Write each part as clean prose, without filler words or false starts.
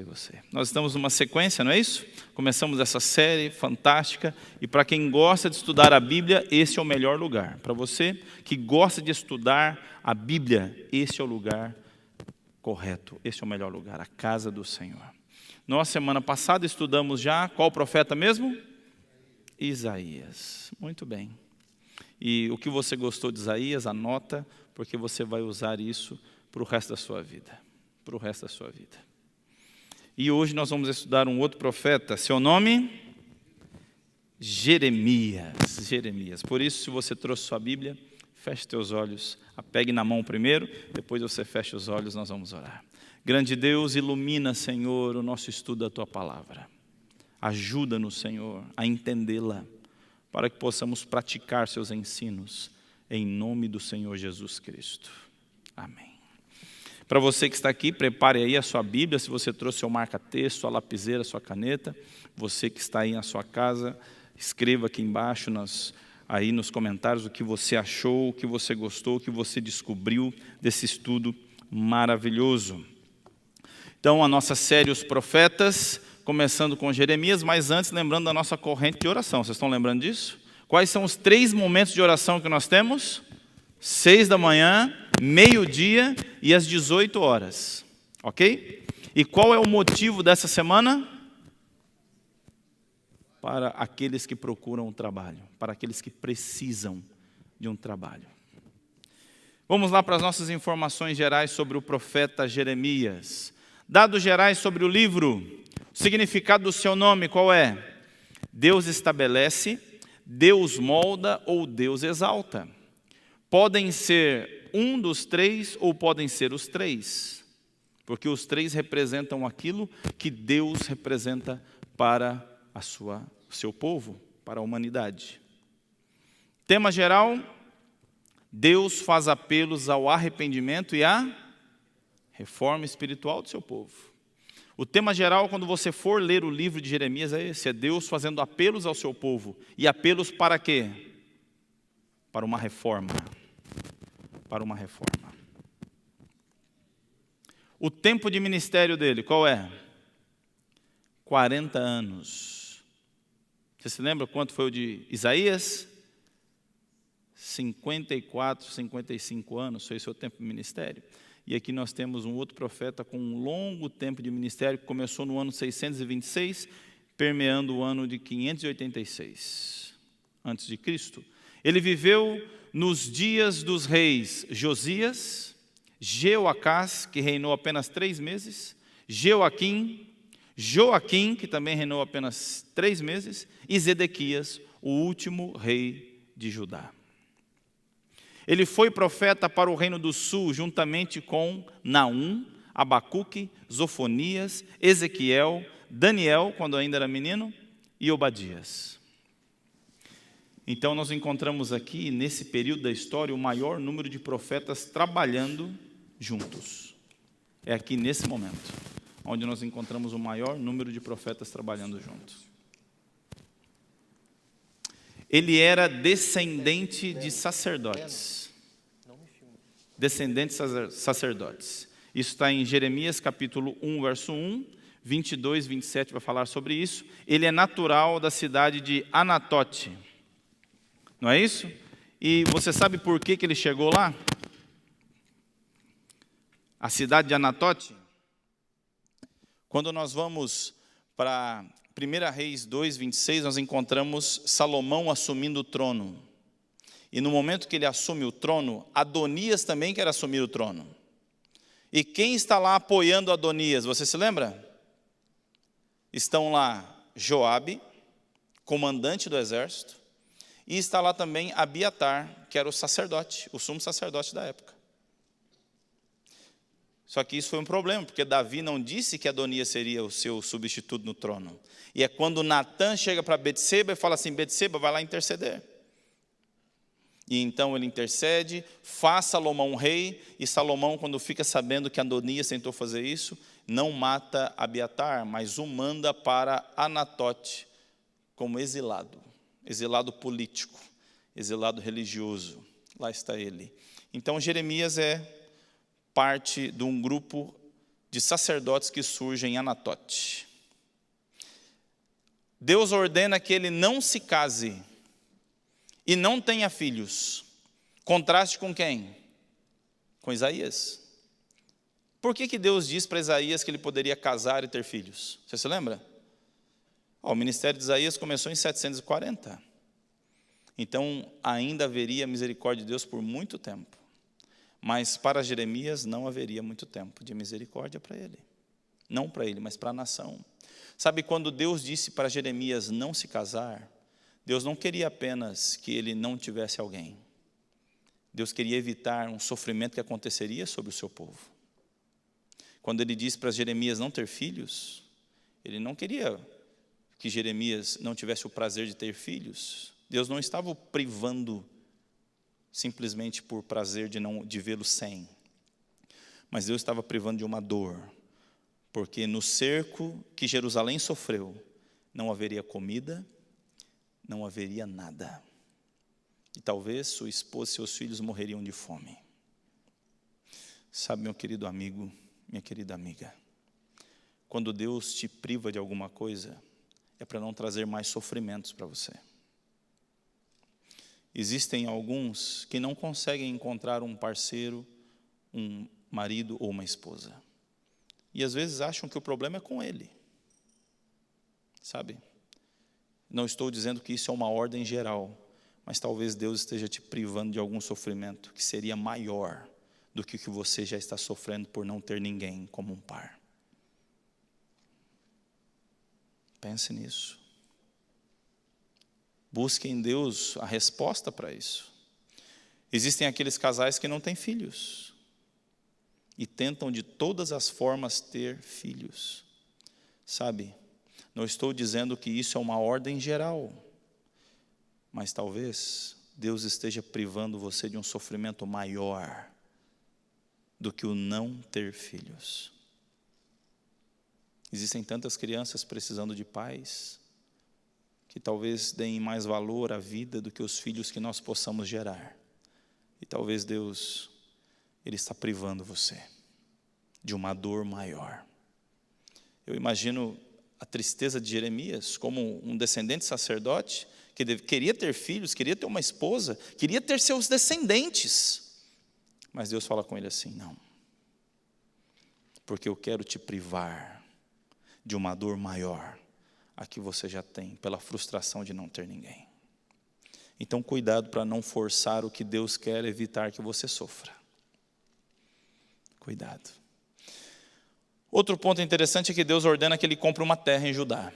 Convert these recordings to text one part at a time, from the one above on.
Você. Nós estamos numa sequência, não é isso? Começamos essa série fantástica e para quem gosta de estudar a Bíblia, esse é o melhor lugar. Para você que gosta de estudar a Bíblia, esse é o lugar correto, esse é o melhor lugar, a casa do Senhor. Nós, semana passada, estudamos já qual profeta mesmo? Isaías. Muito bem. E o que você gostou de Isaías, anota, porque você vai usar isso para o resto da sua vida. Para o resto da sua vida. E hoje nós vamos estudar um outro profeta. Seu nome? Jeremias. Jeremias. Por isso, se você trouxe sua Bíblia, feche teus olhos, a pegue na mão primeiro, depois você fecha os olhos, nós vamos orar. Grande Deus, ilumina, Senhor, o nosso estudo da Tua Palavra. Ajuda-nos, Senhor, a entendê-la, para que possamos praticar Seus ensinos, em nome do Senhor Jesus Cristo. Amém. Para você que está aqui, prepare aí a sua Bíblia, se você trouxe seu marca-texto, sua lapiseira, sua caneta. Você que está aí na sua casa, escreva aqui embaixo, aí nos comentários, o que você achou, o que você gostou, o que você descobriu desse estudo maravilhoso. Então, a nossa série Os Profetas, começando com Jeremias, mas antes lembrando da nossa corrente de oração. Vocês estão lembrando disso? Quais são os 3 momentos de oração que nós temos? 6 da manhã, meio-dia e às 18 horas, ok? E qual é o motivo dessa semana? Para aqueles que procuram um trabalho, para aqueles que precisam de um trabalho. Vamos lá para as nossas informações gerais sobre o profeta Jeremias. Dados gerais sobre o livro, o significado do seu nome, qual é? Deus estabelece, Deus molda ou Deus exalta. Podem ser um dos 3 ou podem ser os 3, porque os 3 representam aquilo que Deus representa para o seu povo, para a humanidade. Tema geral, Deus faz apelos ao arrependimento e à reforma espiritual do seu povo. O tema geral, quando você for ler o livro de Jeremias, é esse, é Deus fazendo apelos ao seu povo. E apelos para quê? Para uma reforma. Para uma reforma. O tempo de ministério dele, qual é? 40 anos. Você se lembra quanto foi o de Isaías? 54, 55 anos, foi o seu tempo de ministério. E aqui nós temos um outro profeta com um longo tempo de ministério, que começou no ano 626, permeando o ano de 586 antes de Cristo. Ele viveu nos dias dos reis Josias, Jeoacás, que reinou apenas 3 meses, Joaquim, que também reinou apenas 3 meses, e Zedequias, o último rei de Judá. Ele foi profeta para o reino do sul, juntamente com Naum, Abacuque, Zofonias, Ezequiel, Daniel, quando ainda era menino, e Obadias. Então nós encontramos aqui, nesse período da história, o maior número de profetas trabalhando juntos. É aqui nesse momento, onde nós encontramos o maior número de profetas trabalhando juntos. Ele era descendente de sacerdotes. Descendente de sacerdotes. Isso está em Jeremias capítulo 1, verso 1, 22, 27 vai falar sobre isso. Ele é natural da cidade de Anatote. Não é isso? E você sabe por que ele chegou lá? A cidade de Anatote? Quando nós vamos para 1 Reis 2, 26, nós encontramos Salomão assumindo o trono. E no momento que ele assume o trono, Adonias também quer assumir o trono. E quem está lá apoiando Adonias, você se lembra? Estão lá Joabe, comandante do exército, e está lá também Abiatar, que era o sacerdote, o sumo sacerdote da época. Só que isso foi um problema, porque Davi não disse que Adonias seria o seu substituto no trono. E é quando Natã chega para Betseba e fala assim, Betseba, vai lá interceder. E então ele intercede, faz Salomão rei, e Salomão, quando fica sabendo que Adonias tentou fazer isso, não mata Abiatar, mas o manda para Anatote como exilado. Exilado político, exilado religioso, lá está ele. Então Jeremias é parte de um grupo de sacerdotes que surgem em Anatote. Deus ordena que ele não se case e não tenha filhos. Contraste com quem? Com Isaías. Por que Deus diz para Isaías que ele poderia casar e ter filhos? Você se lembra? O ministério de Isaías começou em 740. Então, ainda haveria misericórdia de Deus por muito tempo. Mas para Jeremias não haveria muito tempo de misericórdia para ele. Não para ele, mas para a nação. Sabe, quando Deus disse para Jeremias não se casar, Deus não queria apenas que ele não tivesse alguém. Deus queria evitar um sofrimento que aconteceria sobre o seu povo. Quando ele disse para Jeremias não ter filhos, ele não queria que Jeremias não tivesse o prazer de ter filhos. Deus não estava o privando simplesmente por prazer de vê-lo sem. Mas Deus estava privando de uma dor, porque no cerco que Jerusalém sofreu, não haveria comida, não haveria nada. E talvez sua esposa e seus filhos morreriam de fome. Sabe, meu querido amigo, minha querida amiga, quando Deus te priva de alguma coisa, é para não trazer mais sofrimentos para você. Existem alguns que não conseguem encontrar um parceiro, um marido ou uma esposa. E às vezes acham que o problema é com ele. Sabe? Não estou dizendo que isso é uma ordem geral, mas talvez Deus esteja te privando de algum sofrimento que seria maior do que o que você já está sofrendo por não ter ninguém como um par. Pense nisso. Busque em Deus a resposta para isso. Existem aqueles casais que não têm filhos e tentam de todas as formas ter filhos. Sabe, não estou dizendo que isso é uma ordem geral, mas talvez Deus esteja privando você de um sofrimento maior do que o não ter filhos. Existem tantas crianças precisando de pais que talvez deem mais valor à vida do que os filhos que nós possamos gerar. E talvez Deus, Ele está privando você de uma dor maior. Eu imagino a tristeza de Jeremias como um descendente sacerdote que queria ter filhos, queria ter uma esposa, queria ter seus descendentes. Mas Deus fala com ele assim, não. Porque eu quero te privar de uma dor maior a que você já tem, pela frustração de não ter ninguém. Então, cuidado para não forçar o que Deus quer evitar que você sofra. Cuidado. Outro ponto interessante é que Deus ordena que ele compre uma terra em Judá.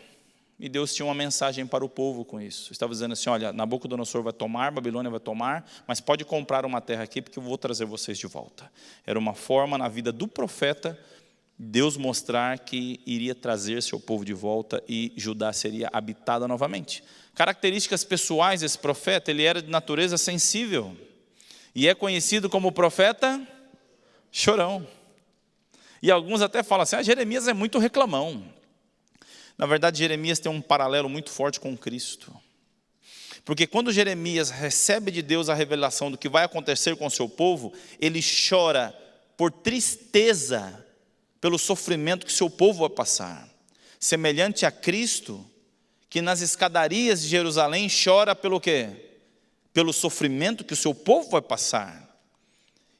E Deus tinha uma mensagem para o povo com isso. Estava dizendo assim, olha, Nabucodonosor vai tomar, Babilônia vai tomar, mas pode comprar uma terra aqui porque eu vou trazer vocês de volta. Era uma forma na vida do profeta, Deus mostrar que iria trazer seu povo de volta e Judá seria habitada novamente. Características pessoais desse profeta, ele era de natureza sensível. E é conhecido como profeta chorão. E alguns até falam assim, Jeremias é muito reclamão. Na verdade, Jeremias tem um paralelo muito forte com Cristo. Porque quando Jeremias recebe de Deus a revelação do que vai acontecer com o seu povo, ele chora por tristeza pelo sofrimento que seu povo vai passar. Semelhante a Cristo, que nas escadarias de Jerusalém chora pelo quê? Pelo sofrimento que o seu povo vai passar.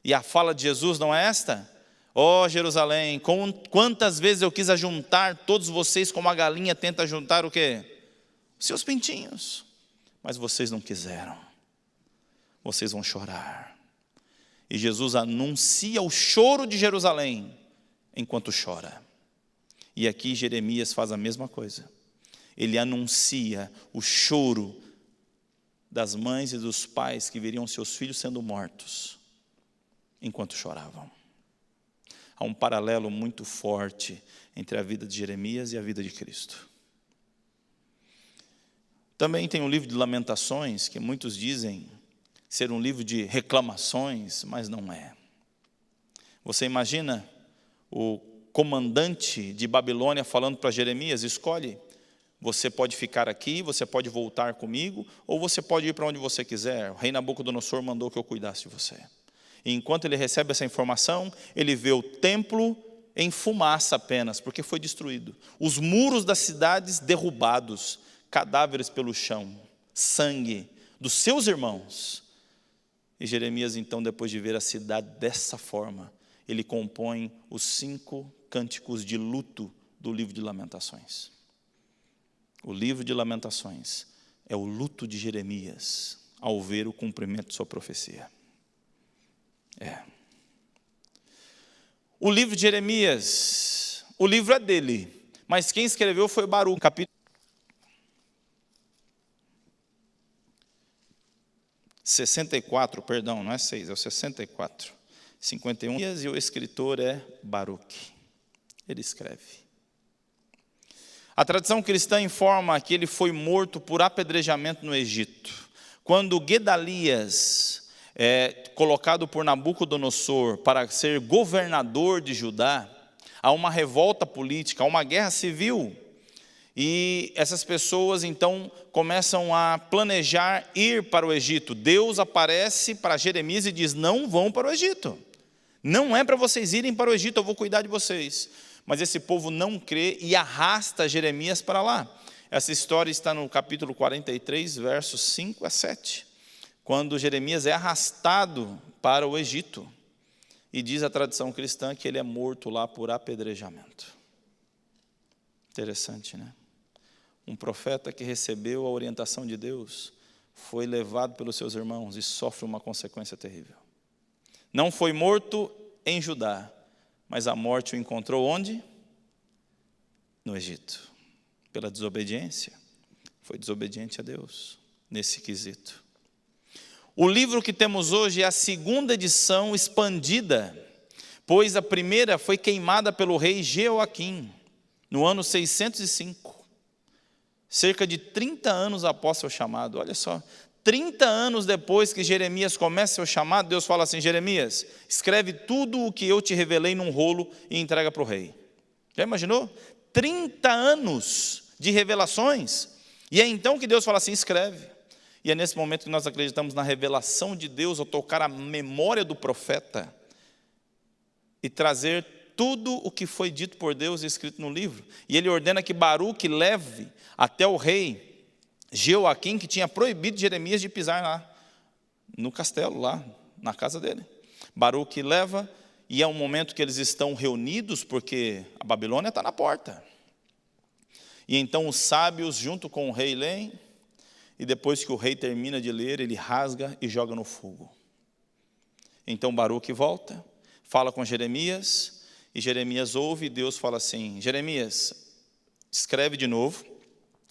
E a fala de Jesus não é esta? Ó Jerusalém, quantas vezes eu quis ajuntar todos vocês como a galinha tenta juntar o quê? Seus pintinhos. Mas vocês não quiseram. Vocês vão chorar. E Jesus anuncia o choro de Jerusalém enquanto chora. E aqui Jeremias faz a mesma coisa. Ele anuncia o choro das mães e dos pais que veriam seus filhos sendo mortos enquanto choravam. Há um paralelo muito forte entre a vida de Jeremias e a vida de Cristo. Também tem um livro de Lamentações, que muitos dizem ser um livro de reclamações, mas não é. Você imagina o comandante de Babilônia falando para Jeremias, escolhe, você pode ficar aqui, você pode voltar comigo, ou você pode ir para onde você quiser. O rei Nabucodonosor mandou que eu cuidasse de você. E enquanto ele recebe essa informação, ele vê o templo em fumaça apenas, porque foi destruído. Os muros das cidades derrubados, cadáveres pelo chão, sangue dos seus irmãos. E Jeremias, então, depois de ver a cidade dessa forma, ele compõe os 5 cânticos de luto do livro de Lamentações. O livro de Lamentações é o luto de Jeremias ao ver o cumprimento de sua profecia. O livro de Jeremias, o livro é dele, mas quem escreveu foi Baruque, capítulo 64, perdão, não é 6, é o 64. 51, e o escritor é Baruque. Ele escreve. A tradição cristã informa que ele foi morto por apedrejamento no Egito. Quando Gedalias colocado por Nabucodonosor para ser governador de Judá, há uma revolta política, há uma guerra civil, e essas pessoas então começam a planejar ir para o Egito. Deus aparece para Jeremias e diz: não vão para o Egito, não é para vocês irem para o Egito, eu vou cuidar de vocês. Mas esse povo não crê e arrasta Jeremias para lá. Essa história está no capítulo 43, versos 5 a 7, quando Jeremias é arrastado para o Egito, e diz a tradição cristã que ele é morto lá por apedrejamento. Interessante, né? Um profeta que recebeu a orientação de Deus foi levado pelos seus irmãos e sofre uma consequência terrível. Não foi morto em Judá, mas a morte o encontrou onde? No Egito. Pela desobediência. Foi desobediente a Deus nesse quesito. O livro que temos hoje é a 2ª edição expandida, pois a primeira foi queimada pelo rei Jeoaquim, no ano 605. Cerca de 30 anos após seu chamado. Olha só, 30 anos depois que Jeremias começa seu chamado, Deus fala assim: Jeremias, escreve tudo o que eu te revelei num rolo e entrega para o rei. Já imaginou? 30 anos de revelações. E é então que Deus fala assim: escreve. E é nesse momento que nós acreditamos na revelação de Deus, ao tocar a memória do profeta e trazer tudo o que foi dito por Deus e escrito no livro. E ele ordena que Baruque leve até o rei Jeoaquim, que tinha proibido Jeremias de pisar lá no castelo, lá na casa dele. Baruque leva, e é um momento que eles estão reunidos, porque a Babilônia está na porta. E então os sábios, junto com o rei, leem, e depois que o rei termina de ler, ele rasga e joga no fogo. Então Baruque volta, fala com Jeremias, e Jeremias ouve, e Deus fala assim: Jeremias, escreve de novo,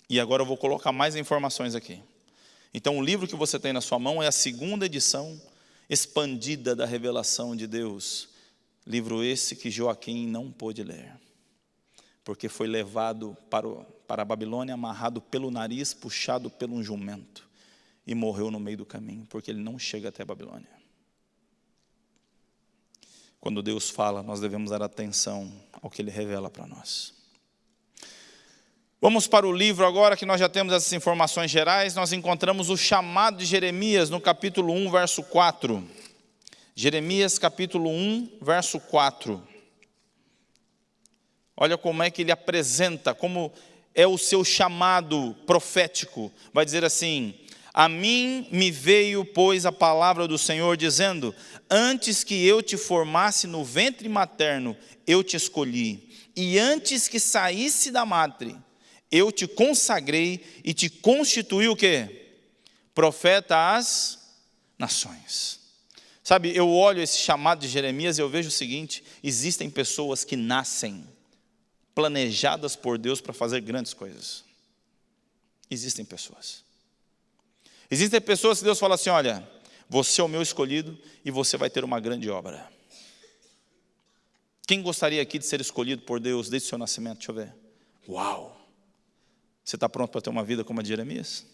e agora eu vou colocar mais informações aqui. Então o livro que você tem na sua mão é a 2ª edição expandida da revelação de Deus. Livro esse que Joaquim não pôde ler, porque foi levado para a Babilônia, amarrado pelo nariz, puxado por um jumento, e morreu no meio do caminho, porque ele não chega até a Babilônia. Quando Deus fala, nós devemos dar atenção ao que Ele revela para nós. Vamos para o livro agora, que nós já temos essas informações gerais. Nós encontramos o chamado de Jeremias no capítulo 1, verso 4. Jeremias capítulo 1, verso 4. Olha como é que ele apresenta, como é o seu chamado profético. Vai dizer assim: a mim me veio, pois, a palavra do Senhor, dizendo: antes que eu te formasse no ventre materno, eu te escolhi, e antes que saísse da madre, eu te consagrei e te constituí o quê? Profeta às nações. Sabe, eu olho esse chamado de Jeremias e eu vejo o seguinte: existem pessoas que nascem planejadas por Deus para fazer grandes coisas. Existem pessoas. Existem pessoas que Deus fala assim: olha, você é o meu escolhido e você vai ter uma grande obra. Quem gostaria aqui de ser escolhido por Deus desde o seu nascimento? Deixa eu ver. Uau! Você está pronto para ter uma vida como a de Jeremias?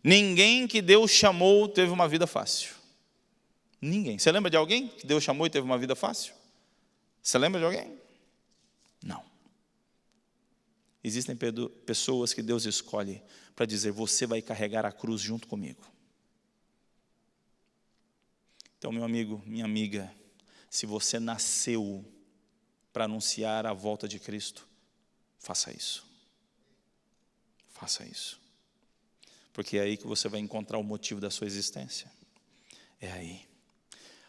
Ninguém que Deus chamou teve uma vida fácil. Ninguém. Você lembra de alguém que Deus chamou e teve uma vida fácil? Você lembra de alguém? Não. Existem pessoas que Deus escolhe para dizer: você vai carregar a cruz junto comigo. Então, meu amigo, minha amiga, Se você nasceu para anunciar a volta de Cristo, faça isso. Faça isso. Porque é aí que você vai encontrar o motivo da sua existência. É aí.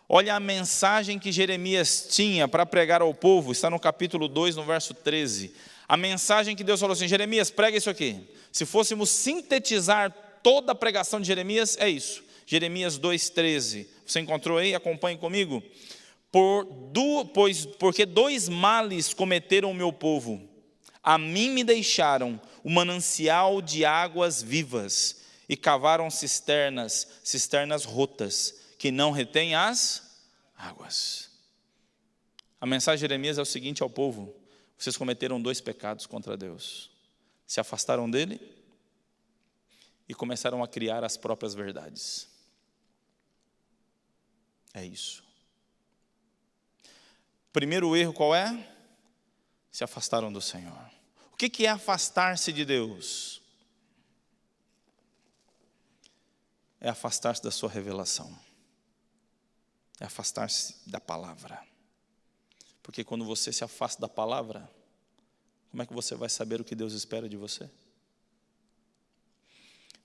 Olha a mensagem que Jeremias tinha para pregar ao povo, está no capítulo 2, no verso 13. A mensagem que Deus falou assim: Jeremias, prega isso aqui. Se fôssemos sintetizar toda a pregação de Jeremias, é isso. Jeremias 2,13. Você encontrou aí? Acompanhe comigo. Porque dois males cometeram o meu povo. A mim me deixaram o manancial de águas vivas e cavaram cisternas rotas, que não retém as águas. A mensagem de Jeremias é o seguinte ao povo: vocês cometeram 2 pecados contra Deus. Se afastaram dele e começaram a criar as próprias verdades. É isso. Primeiro erro qual é? Se afastaram do Senhor. O que é afastar-se de Deus? É afastar-se da sua revelação. É afastar-se da palavra. Porque quando você se afasta da palavra, como é que você vai saber o que Deus espera de você?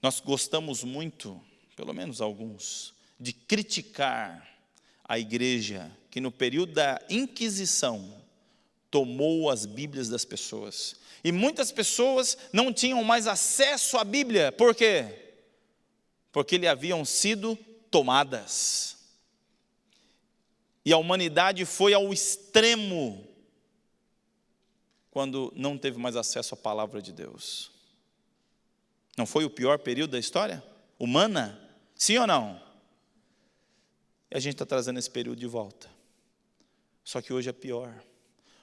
Nós gostamos muito, pelo menos alguns, de criticar a igreja que no período da Inquisição tomou as Bíblias das pessoas. E muitas pessoas não tinham mais acesso à Bíblia. Por quê? Porque lhe haviam sido tomadas. E a humanidade foi ao extremo quando não teve mais acesso à palavra de Deus. Não foi o pior período da história humana? Sim ou não? E a gente está trazendo esse período de volta. Só que hoje é pior.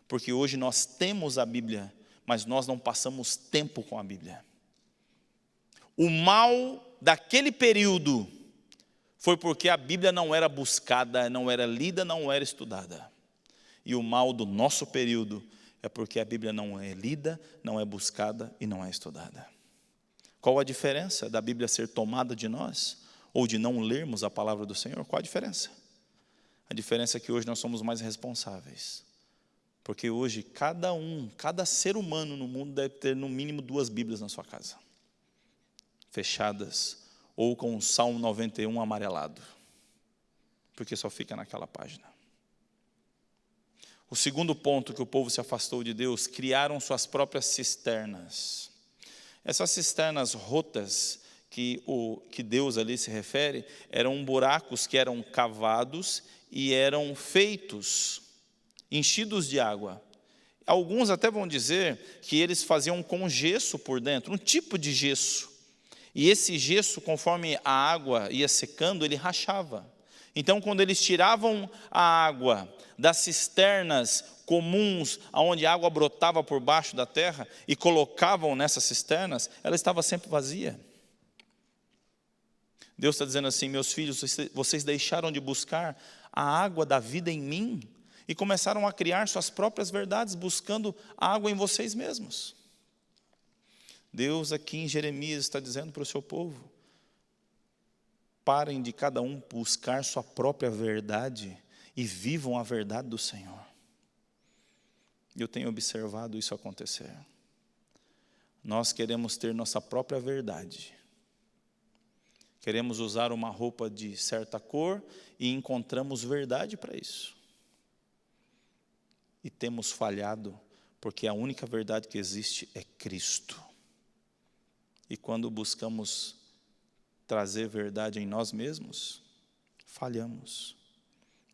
Porque hoje nós temos a Bíblia, mas nós não passamos tempo com a Bíblia. O mal daquele período foi porque a Bíblia não era buscada, não era lida, não era estudada. E o mal do nosso período é porque a Bíblia não é lida, não é buscada e não é estudada. Qual a diferença da Bíblia ser tomada de nós ou de não lermos a palavra do Senhor? Qual a diferença? A diferença é que hoje nós somos mais responsáveis. Porque hoje cada ser humano no mundo deve ter no mínimo 2 Bíblias na sua casa. Fechadas ou com o Salmo 91 amarelado. Porque só fica naquela página. O segundo ponto que o povo se afastou de Deus, criaram suas próprias cisternas. Essas cisternas rotas que Deus ali se refere, eram buracos que eram cavados e eram feitos, enchidos de água. Alguns até vão dizer que eles faziam com gesso por dentro, um tipo de gesso. E esse gesso, conforme a água ia secando, ele rachava. Então, quando eles tiravam a água das cisternas comuns, onde a água brotava por baixo da terra, e colocavam nessas cisternas, ela estava sempre vazia. Deus está dizendo assim: meus filhos, vocês deixaram de buscar a água da vida em mim, e começaram a criar suas próprias verdades, buscando a água em vocês mesmos. Deus aqui em Jeremias está dizendo para o seu povo: parem de cada um buscar sua própria verdade e vivam a verdade do Senhor. Eu tenho observado isso acontecer. Nós queremos ter nossa própria verdade. Queremos usar uma roupa de certa cor e encontramos verdade para isso. E temos falhado, porque a única verdade que existe é Cristo. E quando buscamos trazer verdade em nós mesmos, falhamos.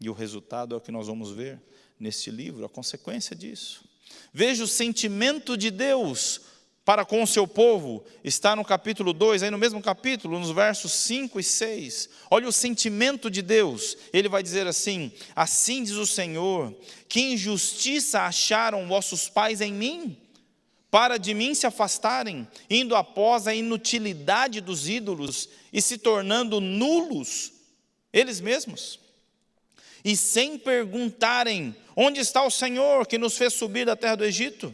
E o resultado é o que nós vamos ver neste livro, a consequência disso. Veja o sentimento de Deus para com o seu povo, está no capítulo 2, aí no mesmo capítulo, nos versos 5 e 6. Olha o sentimento de Deus. Ele vai dizer assim: assim diz o Senhor, que injustiça acharam vossos pais em mim, para de mim se afastarem, indo após a inutilidade dos ídolos e se tornando nulos eles mesmos. E sem perguntarem: onde está o Senhor que nos fez subir da terra do Egito?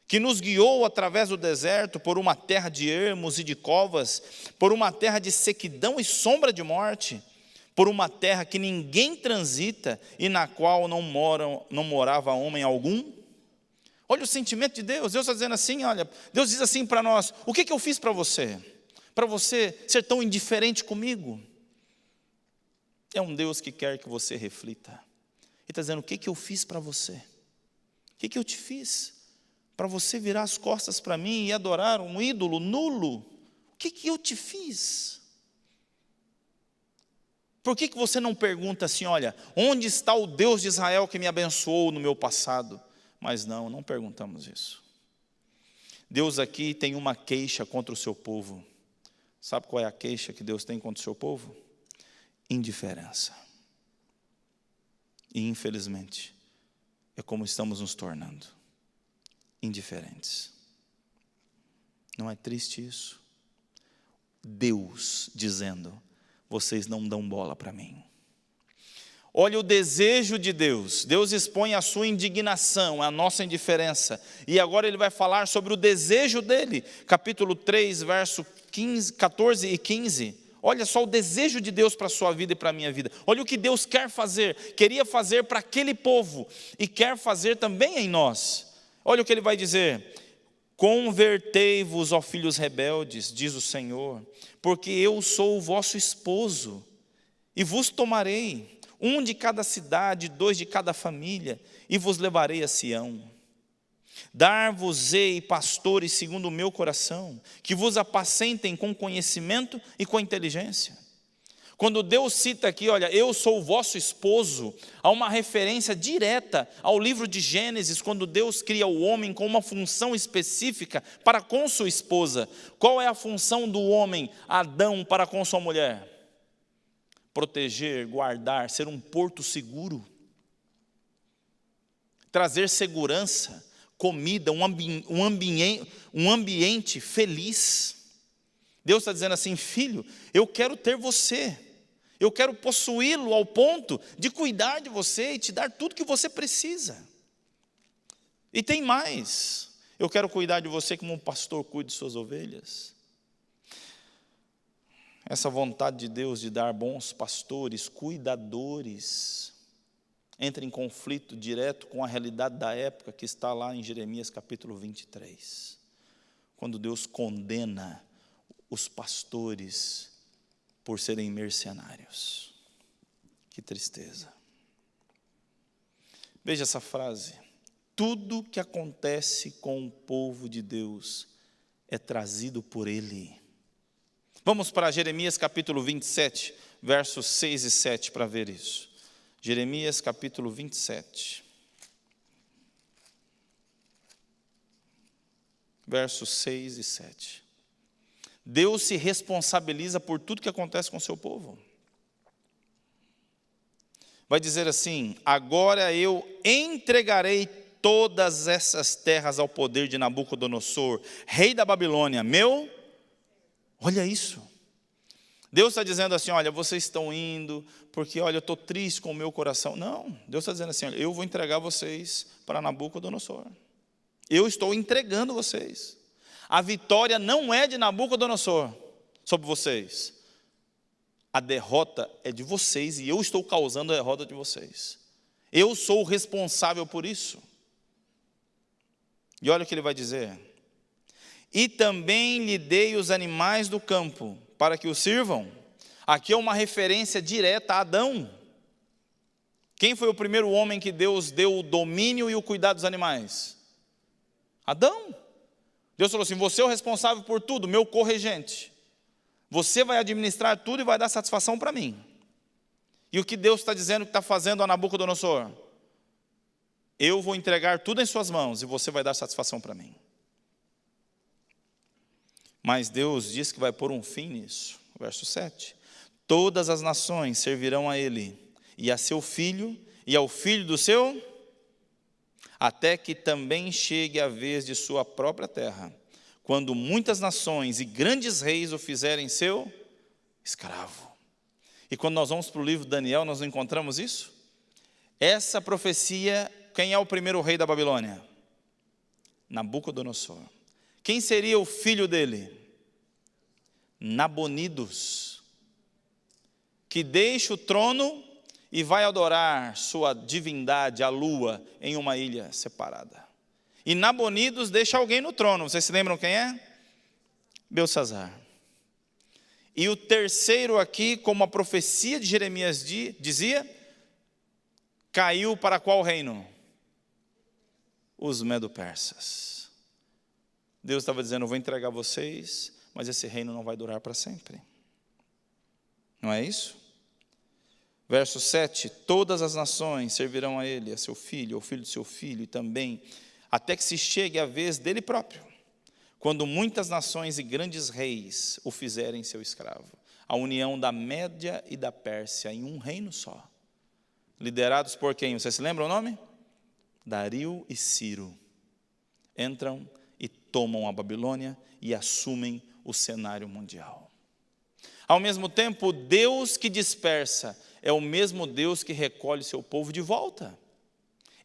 Que nos guiou através do deserto, por uma terra de ermos e de covas, por uma terra de sequidão e sombra de morte, por uma terra que ninguém transita e na qual não morava homem algum? Olha o sentimento de Deus. Deus está dizendo assim, olha, Deus diz assim para nós: o que eu fiz para você? Para você ser tão indiferente comigo? É um Deus que quer que você reflita. Ele está dizendo: o que eu fiz para você? O que eu te fiz para você virar as costas para mim e adorar um ídolo nulo? O que eu te fiz? Por que você não pergunta assim: olha, onde está o Deus de Israel que me abençoou no meu passado? Mas não perguntamos isso. Deus aqui tem uma queixa contra o seu povo. Sabe qual é a queixa que Deus tem contra o seu povo? Indiferença. E infelizmente, é como estamos nos tornando, indiferentes. Não é triste isso? Deus dizendo: vocês não dão bola para mim. Olha o desejo de Deus. Deus expõe a sua indignação, a nossa indiferença. E agora ele vai falar sobre o desejo dele. Capítulo 3, verso 14 e 15. Olha só o desejo de Deus para a sua vida e para a minha vida. Olha o que Deus quer fazer, queria fazer para aquele povo e quer fazer também em nós. Olha o que ele vai dizer: convertei-vos, ó filhos rebeldes, diz o Senhor, porque eu sou o vosso esposo, e vos tomarei, um de cada cidade, 2 de cada família, e vos levarei a Sião. Dar-vos-ei pastores segundo o meu coração, que vos apacentem com conhecimento e com inteligência. Quando Deus cita aqui, olha, eu sou o vosso esposo, há uma referência direta ao livro de Gênesis, quando Deus cria o homem com uma função específica para com sua esposa. Qual é a função do homem, Adão, para com sua mulher? Proteger, guardar, ser um porto seguro, trazer segurança, comida, um ambiente feliz. Deus está dizendo assim: filho, eu quero ter você, eu quero possuí-lo ao ponto de cuidar de você e te dar tudo que você precisa. E tem mais: eu quero cuidar de você como um pastor cuida de suas ovelhas. Essa vontade de Deus de dar bons pastores, cuidadores, entra em conflito direto com a realidade da época que está lá em Jeremias capítulo 23. Quando Deus condena os pastores por serem mercenários. Que tristeza. Veja essa frase: tudo que acontece com o povo de Deus é trazido por Ele. Vamos para Jeremias capítulo 27, versos 6 e 7 para ver isso. Jeremias capítulo 27, versos 6 e 7. Deus se responsabiliza por tudo que acontece com o seu povo. Vai dizer assim: agora eu entregarei todas essas terras ao poder de Nabucodonosor, rei da Babilônia, olha isso. Deus está dizendo assim: olha, vocês estão indo, porque olha, eu estou triste com o meu coração. Não, Deus está dizendo assim: olha, eu vou entregar vocês para Nabucodonosor. Eu estou entregando vocês. A vitória não é de Nabucodonosor sobre vocês. A derrota é de vocês e eu estou causando a derrota de vocês. Eu sou o responsável por isso. E olha o que ele vai dizer: e também lhe dei os animais do campo para que o sirvam. Aqui é uma referência direta a Adão. Quem foi o primeiro homem que Deus deu o domínio e o cuidado dos animais? Adão. Deus falou assim: você é o responsável por tudo, meu corregente. Você vai administrar tudo e vai dar satisfação para mim. E o que Deus está dizendo que está fazendo a Nabucodonosor? Eu vou entregar tudo em suas mãos e você vai dar satisfação para mim. Mas Deus diz que vai pôr um fim nisso. Verso 7. Todas as nações servirão a ele, e a seu filho, e ao filho do seu, até que também chegue a vez de sua própria terra, quando muitas nações e grandes reis o fizerem seu escravo. E quando nós vamos para o livro de Daniel, nós não encontramos isso? Essa profecia, quem é o primeiro rei da Babilônia? Nabucodonosor. Quem seria o filho dele? Nabonidos. que deixa o trono e vai adorar sua divindade, a lua, em uma ilha separada. E Nabonidos deixa alguém no trono. Vocês se lembram quem é? Beltsazar. E o terceiro aqui, como a profecia de Jeremias dizia, caiu para qual reino? Os medo-persas. Deus estava dizendo, eu vou entregar vocês, mas esse reino não vai durar para sempre. Não é isso? Verso 7, todas as nações servirão a ele, a seu filho, ao filho de seu filho, e também, até que se chegue a vez dele próprio, quando muitas nações e grandes reis o fizerem seu escravo. A união da Média e da Pérsia em um reino só. Liderados por quem? Você se lembra o nome? Dario e Ciro. Entram e tomam a Babilônia e assumem o cenário mundial. Ao mesmo tempo, o Deus que dispersa é o mesmo Deus que recolhe seu povo de volta.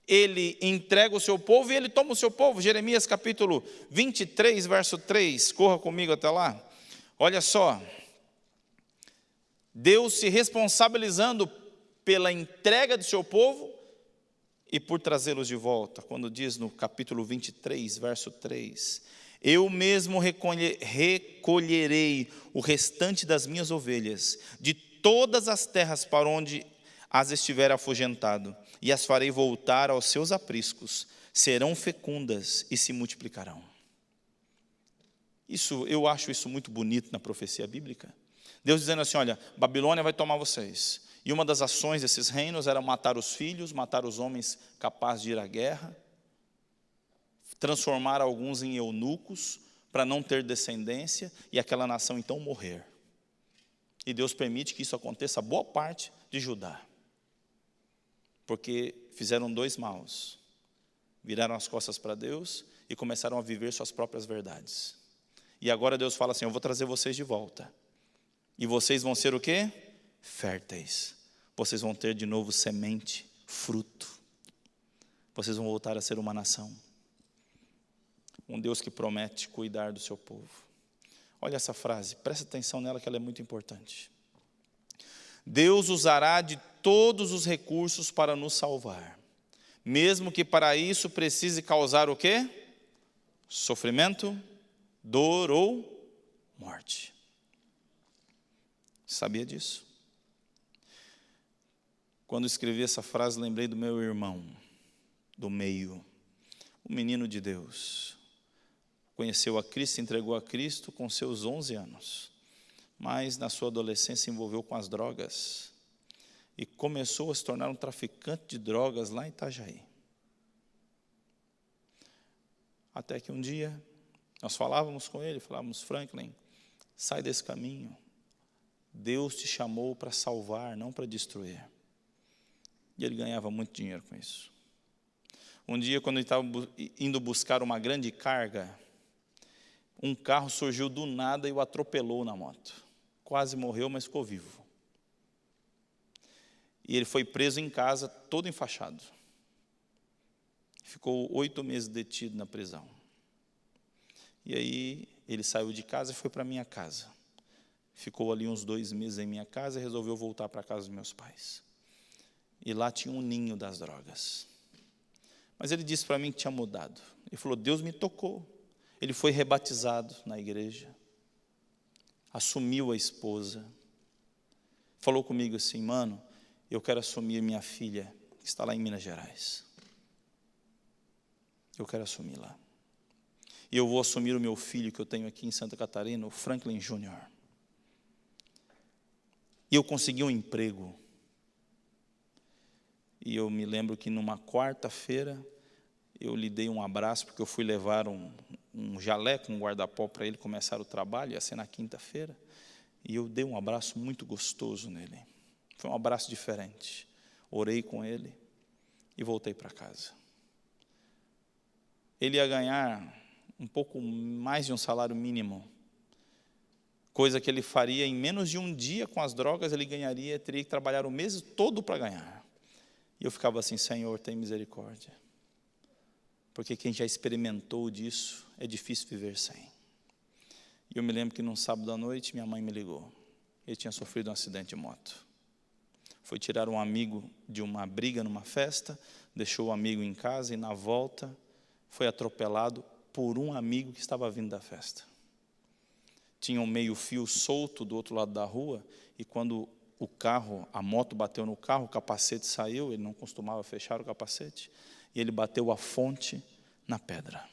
Ele entrega o seu povo e ele toma o seu povo. Jeremias capítulo 23, verso 3. Corra comigo até lá. Olha só. Deus se responsabilizando pela entrega do seu povo e por trazê-los de volta. Quando diz no capítulo 23, verso 3. Eu mesmo recolherei o restante das minhas ovelhas de todas as terras para onde as estiver afugentado, e as farei voltar aos seus apriscos, serão fecundas e se multiplicarão. Eu acho isso muito bonito na profecia bíblica. Deus dizendo assim, olha, Babilônia vai tomar vocês. E uma das ações desses reinos era matar os filhos, matar os homens capazes de ir à guerra, transformar alguns em eunucos, para não ter descendência, e aquela nação então morrer. E Deus permite que isso aconteça a boa parte de Judá. Porque fizeram dois maus. Viraram as costas para Deus e começaram a viver suas próprias verdades. E agora Deus fala assim, eu vou trazer vocês de volta. E vocês vão ser o quê? Férteis. Vocês vão ter de novo semente, fruto. Vocês vão voltar a ser uma nação. Um Deus que promete cuidar do seu povo. Olha essa frase, presta atenção nela que ela é muito importante. Deus usará de todos os recursos para nos salvar, mesmo que para isso precise causar o quê? Sofrimento, dor ou morte. Sabia disso? Quando escrevi essa frase, lembrei do meu irmão, do meio, um menino de Deus. Conheceu a Cristo, entregou a Cristo com seus 11 anos. Mas na sua adolescência se envolveu com as drogas. E começou a se tornar um traficante de drogas lá em Itajaí. Até que um dia, nós falávamos com ele, falávamos, Franklin, sai desse caminho. Deus te chamou para salvar, não para destruir. E ele ganhava muito dinheiro com isso. Um dia, quando ele estava indo buscar uma grande carga, um carro surgiu do nada e o atropelou na moto. Quase morreu, mas ficou vivo. E ele foi preso em casa, todo enfaixado. Ficou 8 meses detido na prisão. E aí, ele saiu de casa e foi para minha casa. Ficou ali uns 2 meses em minha casa e resolveu voltar para a casa dos meus pais. E lá tinha um ninho das drogas. Mas ele disse para mim que tinha mudado. Ele falou, Deus me tocou. Ele foi rebatizado na igreja. Assumiu a esposa. Falou comigo assim, mano, eu quero assumir minha filha, que está lá em Minas Gerais. Eu quero assumir lá. E eu vou assumir o meu filho que eu tenho aqui em Santa Catarina, o Franklin Jr. E eu consegui um emprego. E eu me lembro que numa quarta-feira, eu lhe dei um abraço, porque eu fui levar um jaleco, um guarda-pó para ele começar o trabalho, ia ser na quinta-feira. E eu dei um abraço muito gostoso nele. Foi um abraço diferente. Orei com ele e voltei para casa. Ele ia ganhar um pouco mais de um salário mínimo, coisa que ele faria em menos de um dia com as drogas, ele teria que trabalhar o mês todo para ganhar. E eu ficava assim, Senhor, tem misericórdia. Porque quem já experimentou disso, é difícil viver sem. E eu me lembro que num sábado à noite, minha mãe me ligou. Ele tinha sofrido um acidente de moto. Foi tirar um amigo de uma briga numa festa, deixou o amigo em casa e na volta foi atropelado por um amigo que estava vindo da festa. Tinha um meio-fio solto do outro lado da rua e quando a moto bateu no carro, o capacete saiu, ele não costumava fechar o capacete, e ele bateu a fonte na pedra.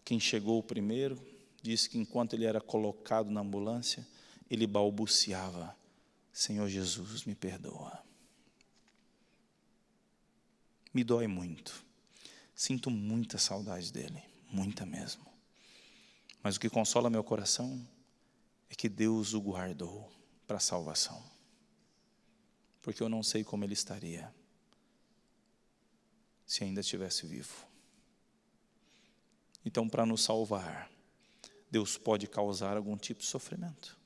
Quem chegou primeiro disse que enquanto ele era colocado na ambulância, ele balbuciava: Senhor Jesus, me perdoa. Me dói muito. Sinto muita saudade dele, muita mesmo. Mas o que consola meu coração é que Deus o guardou para a salvação. Porque eu não sei como ele estaria se ainda estivesse vivo. Então, para nos salvar, Deus pode causar algum tipo de sofrimento,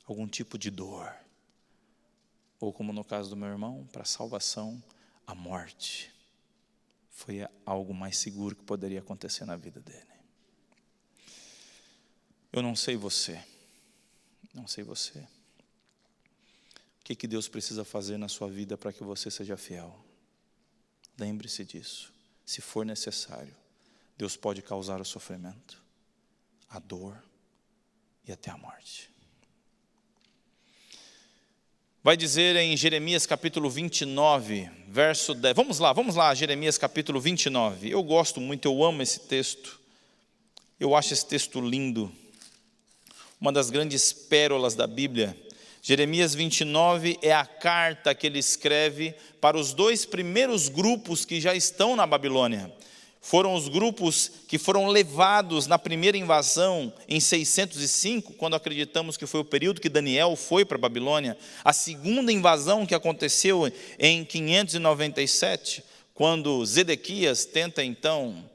algum tipo de dor. Ou como no caso do meu irmão, para a salvação, a morte. Foi algo mais seguro que poderia acontecer na vida dele. Eu não sei você. Não sei você. O que Deus precisa fazer na sua vida para que você seja fiel? Lembre-se disso. Se for necessário, Deus pode causar o sofrimento, a dor e até a morte. Vai dizer em Jeremias capítulo 29, verso 10. Vamos lá, Jeremias capítulo 29. Eu gosto muito, eu amo esse texto. Eu acho esse texto lindo. Uma das grandes pérolas da Bíblia. Jeremias 29 é a carta que ele escreve para os 2 primeiros grupos que já estão na Babilônia. Foram os grupos que foram levados na primeira invasão em 605, quando acreditamos que foi o período que Daniel foi para a Babilônia. A segunda invasão que aconteceu em 597, quando Zedequias tenta então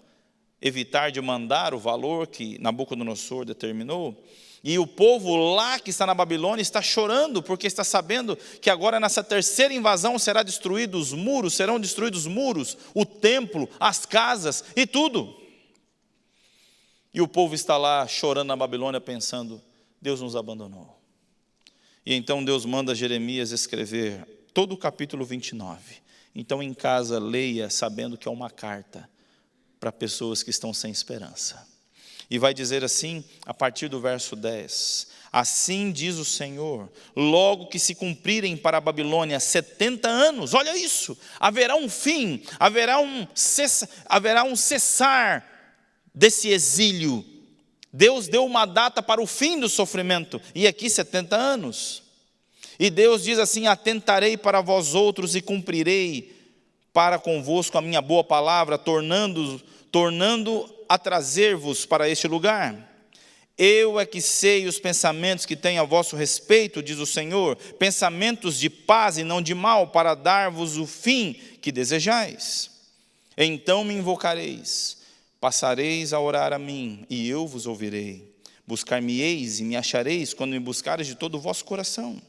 evitar de mandar o valor que Nabucodonosor determinou. E o povo lá que está na Babilônia está chorando, porque está sabendo que agora nessa terceira invasão serão destruídos os muros, o templo, as casas e tudo. E o povo está lá chorando na Babilônia pensando: Deus nos abandonou. E então Deus manda Jeremias escrever todo o capítulo 29. Então em casa leia sabendo que é uma carta para pessoas que estão sem esperança. E vai dizer assim, a partir do verso 10: assim diz o Senhor, logo que se cumprirem para a Babilônia 70 anos, olha isso, haverá um fim, haverá um cessar desse exílio. Deus deu uma data para o fim do sofrimento, e aqui 70 anos. E Deus diz assim: atentarei para vós outros e cumprirei para convosco a minha boa palavra, tornando a trazer-vos para este lugar. Eu é que sei os pensamentos que tenho a vosso respeito, diz o Senhor, pensamentos de paz e não de mal, para dar-vos o fim que desejais. Então me invocareis, passareis a orar a mim, e eu vos ouvirei. Buscar-me-eis e me achareis, quando me buscareis de todo o vosso coração.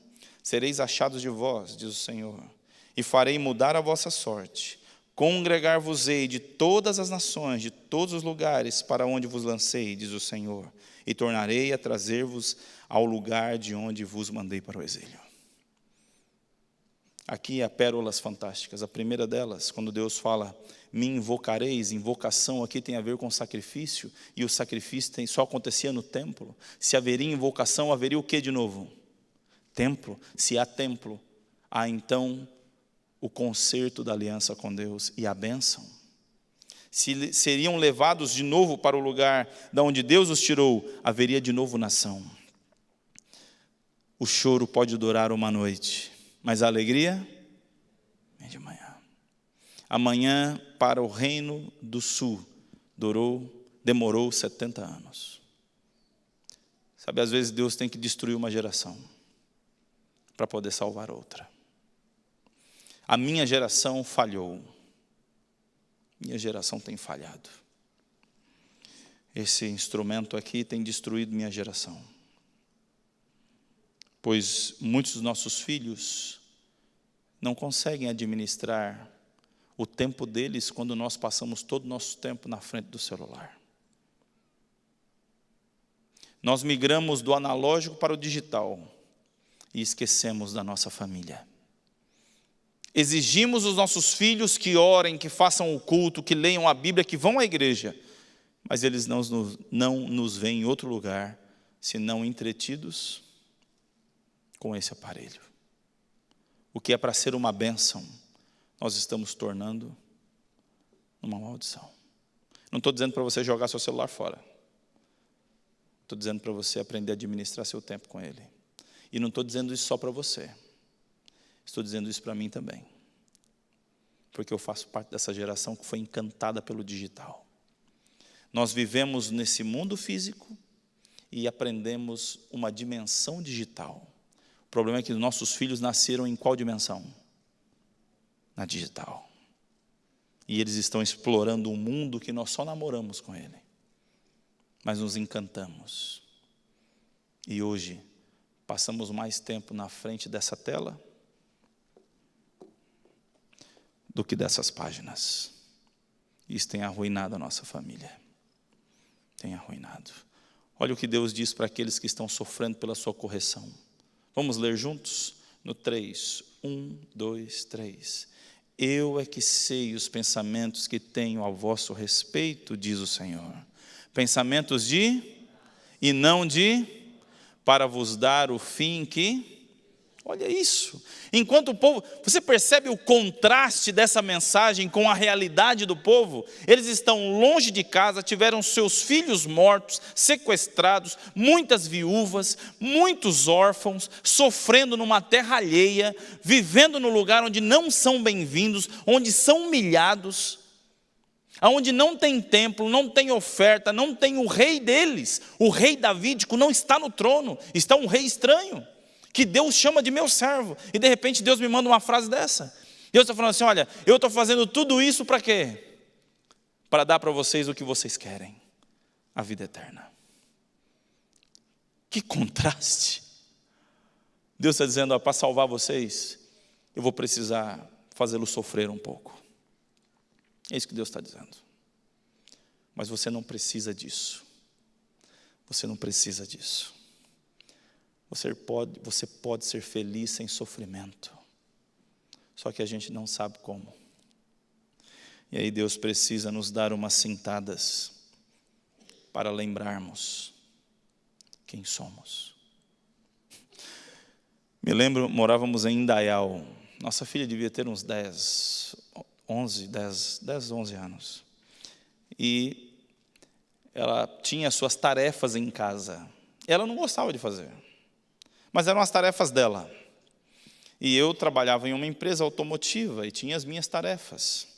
Sereis achados de vós, diz o Senhor, e farei mudar a vossa sorte. Congregar-vos-ei de todas as nações, de todos os lugares para onde vos lancei, diz o Senhor, e tornarei a trazer-vos ao lugar de onde vos mandei para o exílio. Aqui há pérolas fantásticas. A primeira delas, quando Deus fala, me invocareis, invocação aqui tem a ver com sacrifício, e o sacrifício só acontecia no templo. Se haveria invocação, haveria o que de novo? Templo. Se há templo, há então o concerto da aliança com Deus e a bênção. Se seriam levados de novo para o lugar de onde Deus os tirou, haveria de novo nação. O choro pode durar uma noite, mas a alegria é de manhã. Amanhã para o reino do sul demorou 70 anos. Sabe, às vezes Deus tem que destruir uma geração para poder salvar outra. A minha geração falhou. Minha geração tem falhado. Esse instrumento aqui tem destruído minha geração. Pois muitos dos nossos filhos não conseguem administrar o tempo deles quando nós passamos todo o nosso tempo na frente do celular. Nós migramos do analógico para o digital. e esquecemos da nossa família. Exigimos dos nossos filhos que orem, que façam o culto, que leiam a Bíblia, que vão à igreja, mas eles não nos veem em outro lugar, senão entretidos com esse aparelho. O que é para ser uma bênção, nós estamos tornando uma maldição. Não estou dizendo para você jogar seu celular fora. Estou dizendo para você aprender a administrar seu tempo com ele. E não estou dizendo isso só para você. Estou dizendo isso para mim também. Porque eu faço parte dessa geração que foi encantada pelo digital. Nós vivemos nesse mundo físico e aprendemos uma dimensão digital. O problema é que nossos filhos nasceram em qual dimensão? Na digital. E eles estão explorando um mundo que nós só namoramos com ele. Mas nos encantamos. E hoje, passamos mais tempo na frente dessa tela do que dessas páginas. Isso tem arruinado a nossa família. Tem arruinado. Olha o que Deus diz para aqueles que estão sofrendo pela sua correção. Vamos ler juntos? No 3. 1, 2, 3. Eu é que sei os pensamentos que tenho a vosso respeito, diz o Senhor. Pensamentos de, e não de, para vos dar o fim que... Olha isso. Enquanto o povo... Você percebe o contraste dessa mensagem com a realidade do povo? Eles estão longe de casa, tiveram seus filhos mortos, sequestrados, muitas viúvas, muitos órfãos, sofrendo numa terra alheia, vivendo no lugar onde não são bem-vindos, onde são humilhados, onde não tem templo, não tem oferta, não tem o rei deles. O rei davídico não está no trono, está um rei estranho, que Deus chama de meu servo, e de repente Deus me manda uma frase dessa. Deus está falando assim, olha, eu estou fazendo tudo isso para quê? Para dar para vocês o que vocês querem, a vida eterna. Que contraste. Deus está dizendo, para salvar vocês, eu vou precisar fazê-los sofrer um pouco. É isso que Deus está dizendo. Mas você não precisa disso. Você não precisa disso. Você pode ser feliz sem sofrimento. Só que a gente não sabe como. E aí Deus precisa nos dar umas cintadas para lembrarmos quem somos. Me lembro, morávamos em Indaial. Nossa filha devia ter uns 11 anos. E ela tinha suas tarefas em casa. Ela não gostava de fazer, mas eram as tarefas dela. E eu trabalhava em uma empresa automotiva e tinha as minhas tarefas.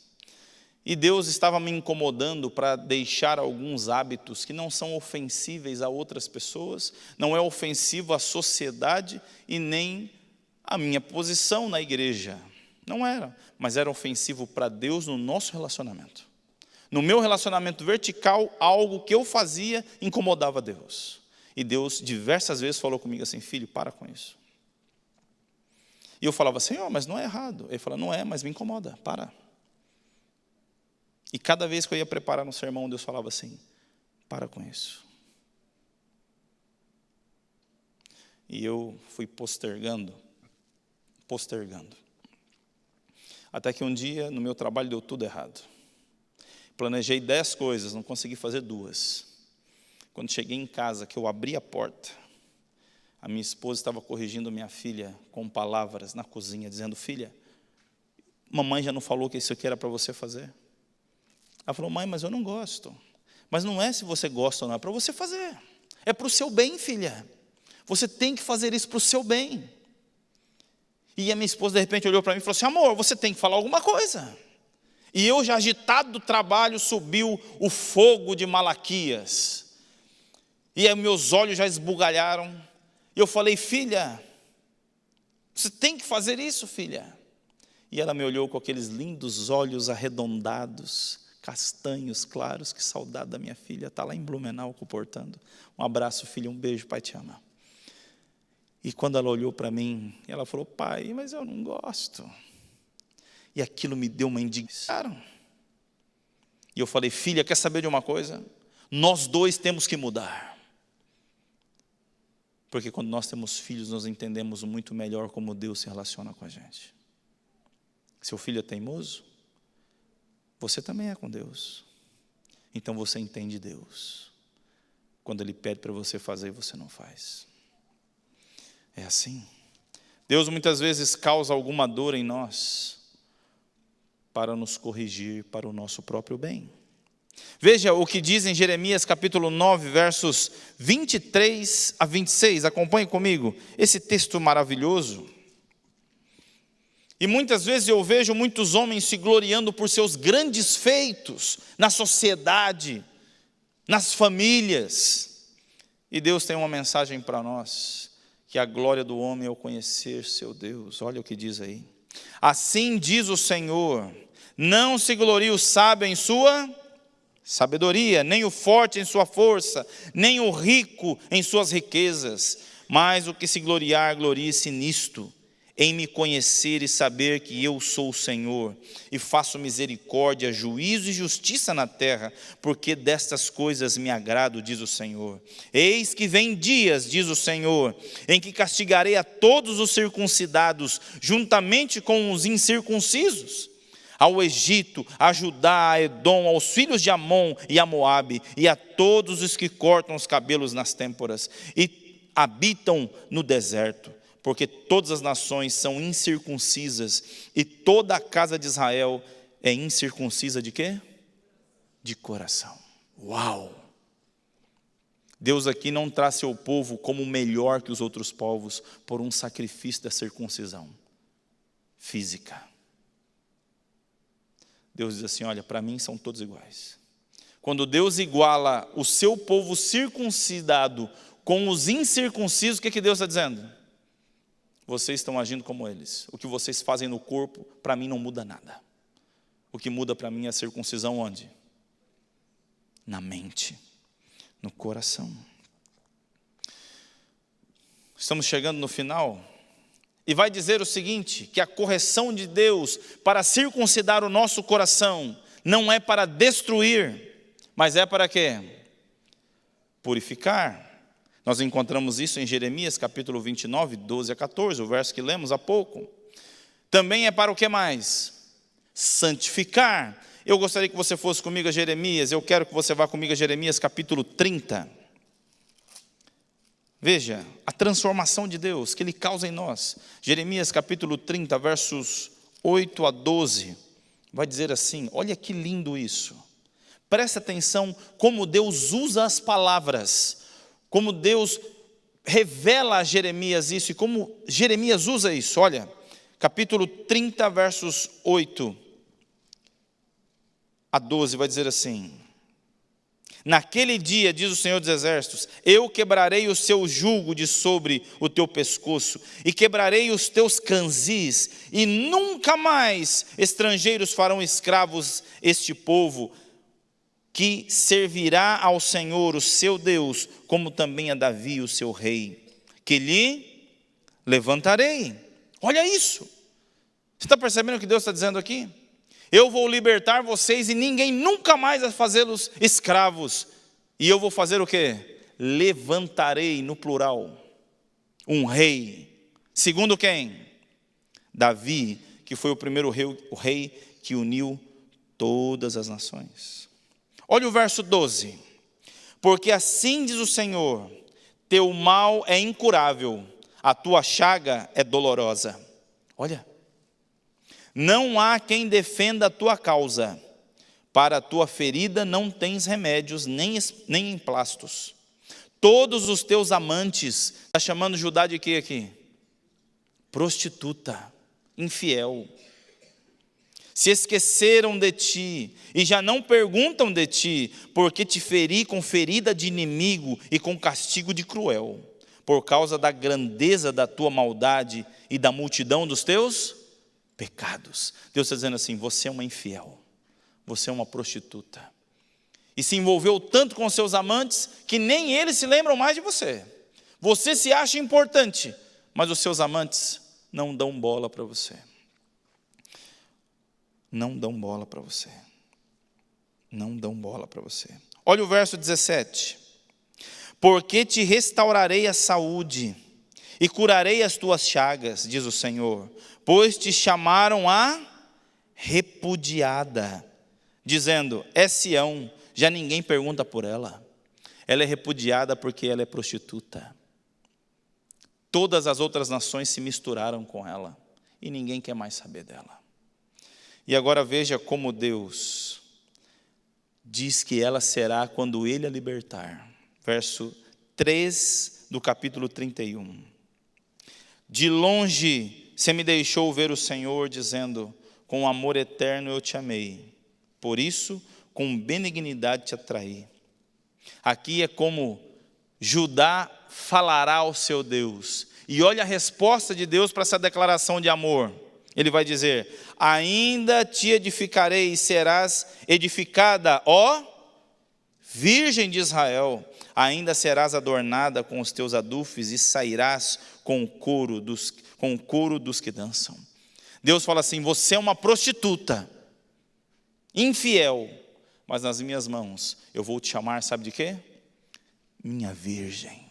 E Deus estava me incomodando para deixar alguns hábitos que não são ofensíveis a outras pessoas, não é ofensivo à sociedade e nem à minha posição na igreja. Não era, mas era ofensivo para Deus no nosso relacionamento. No meu relacionamento vertical, algo que eu fazia incomodava Deus. E Deus diversas vezes falou comigo assim, filho, para com isso. E eu falava, Senhor, mas não é errado. Ele falou, não é, mas me incomoda, para. E cada vez que eu ia preparar um sermão, Deus falava assim, para com isso. E eu fui postergando. Até que um dia, no meu trabalho, deu tudo errado. Planejei 10 coisas, não consegui fazer 2. Quando cheguei em casa, que eu abri a porta, a minha esposa estava corrigindo minha filha com palavras na cozinha, dizendo, filha, mamãe já não falou que isso aqui era para você fazer? Ela falou, mãe, mas eu não gosto. Mas não é se você gosta ou não, é para você fazer. É para o seu bem, filha. Você tem que fazer isso para o seu bem. E a minha esposa, de repente, olhou para mim e falou assim, amor, você tem que falar alguma coisa. E eu, já agitado do trabalho, subiu o fogo de Malaquias. E aí meus olhos já esbugalharam. E eu falei, filha, você tem que fazer isso, filha. E ela me olhou com aqueles lindos olhos arredondados, castanhos, claros. Que saudade da minha filha, está lá em Blumenau comportando. Um abraço, filha, um beijo, pai te ama. E quando ela olhou para mim, ela falou, pai, mas eu não gosto. E aquilo me deu uma indignação. E eu falei, filha, quer saber de uma coisa? Nós dois temos que mudar. Porque quando nós temos filhos, nós entendemos muito melhor como Deus se relaciona com a gente. Seu filho é teimoso? Você também é com Deus. Então você entende Deus. Quando Ele pede para você fazer, você não faz. É assim. Deus muitas vezes causa alguma dor em nós para nos corrigir para o nosso próprio bem. Veja o que diz em Jeremias capítulo 9, versos 23 a 26. Acompanhe comigo esse texto maravilhoso. E muitas vezes eu vejo muitos homens se gloriando por seus grandes feitos na sociedade, nas famílias. E Deus tem uma mensagem para nós, que a glória do homem é o conhecer seu Deus. Olha o que diz aí. Assim diz o Senhor, não se glorie o sábio em sua sabedoria, nem o forte em sua força, nem o rico em suas riquezas, mas o que se gloriar, glorie-se nisto, em me conhecer e saber que eu sou o Senhor, e faço misericórdia, juízo e justiça na terra, porque destas coisas me agrado, diz o Senhor. Eis que vem dias, diz o Senhor, em que castigarei a todos os circuncidados, juntamente com os incircuncisos, ao Egito, a Judá, a Edom, aos filhos de Amon e a Moabe, e a todos os que cortam os cabelos nas têmporas, e habitam no deserto. Porque todas as nações são incircuncisas, e toda a casa de Israel é incircuncisa de quê? De coração. Uau! Deus aqui não traz seu povo como melhor que os outros povos, por um sacrifício da circuncisão física. Deus diz assim, olha, para mim são todos iguais. Quando Deus iguala o seu povo circuncidado com os incircuncisos, o que Deus está dizendo? Vocês estão agindo como eles. O que vocês fazem no corpo, para mim não muda nada. O que muda para mim é a circuncisão onde? Na mente, no coração. Estamos chegando no final. E vai dizer o seguinte, que a correção de Deus para circuncidar o nosso coração não é para destruir, mas é para quê? Purificar. Nós encontramos isso em Jeremias capítulo 29, 12 a 14, o verso que lemos há pouco. Também é para o que mais? Santificar. Eu gostaria que você fosse comigo a Jeremias, eu quero que você vá comigo a Jeremias capítulo 30. Veja, a transformação de Deus que Ele causa em nós. Jeremias capítulo 30, versos 8 a 12, vai dizer assim, olha que lindo isso. Presta atenção como Deus usa as palavras, como Deus revela a Jeremias isso, e como Jeremias usa isso. Olha, capítulo 30, versos 8 a 12, vai dizer assim, naquele dia, diz o Senhor dos Exércitos, eu quebrarei o seu jugo de sobre o teu pescoço, e quebrarei os teus canzis, e nunca mais estrangeiros farão escravos este povo, que servirá ao Senhor, o seu Deus, como também a Davi, o seu rei, que lhe levantarei. Olha isso. Você está percebendo o que Deus está dizendo aqui? Eu vou libertar vocês e ninguém nunca mais vai fazê-los escravos. E eu vou fazer o quê? Levantarei, no plural, um rei. Segundo quem? Davi, que foi o primeiro rei, o rei que uniu todas as nações. Olha o verso 12. Porque assim diz o Senhor, teu mal é incurável, a tua chaga é dolorosa. Olha, não há quem defenda a tua causa, para a tua ferida não tens remédios, nem emplastos. Todos os teus amantes, está chamando Judá de quê aqui? Prostituta, infiel. Se esqueceram de ti, e já não perguntam de ti, porque te feri com ferida de inimigo e com castigo de cruel, por causa da grandeza da tua maldade e da multidão dos teus pecados. Deus está dizendo assim, você é uma infiel, você é uma prostituta, e se envolveu tanto com seus amantes, que nem eles se lembram mais de você. Você se acha importante, mas os seus amantes não dão bola para você. Não dão bola para você. Não dão bola para você. Olha o verso 17. Porque te restaurarei a saúde e curarei as tuas chagas, diz o Senhor, pois te chamaram a repudiada, dizendo, é Sião, já ninguém pergunta por ela. Ela é repudiada porque ela é prostituta. Todas as outras nações se misturaram com ela e ninguém quer mais saber dela. E agora veja como Deus diz que ela será quando Ele a libertar. Verso 3 do capítulo 31. De longe você me deixou ver o Senhor, dizendo, com amor eterno eu te amei. Por isso, com benignidade te atraí. Aqui é como Judá falará ao seu Deus. E olha a resposta de Deus para essa declaração de amor. Ele vai dizer, ainda te edificarei e serás edificada, ó Virgem de Israel. Ainda serás adornada com os teus adufes e sairás com o coro dos que dançam. Deus fala assim, você é uma prostituta, infiel, mas nas minhas mãos eu vou te chamar, sabe de quê? Minha virgem.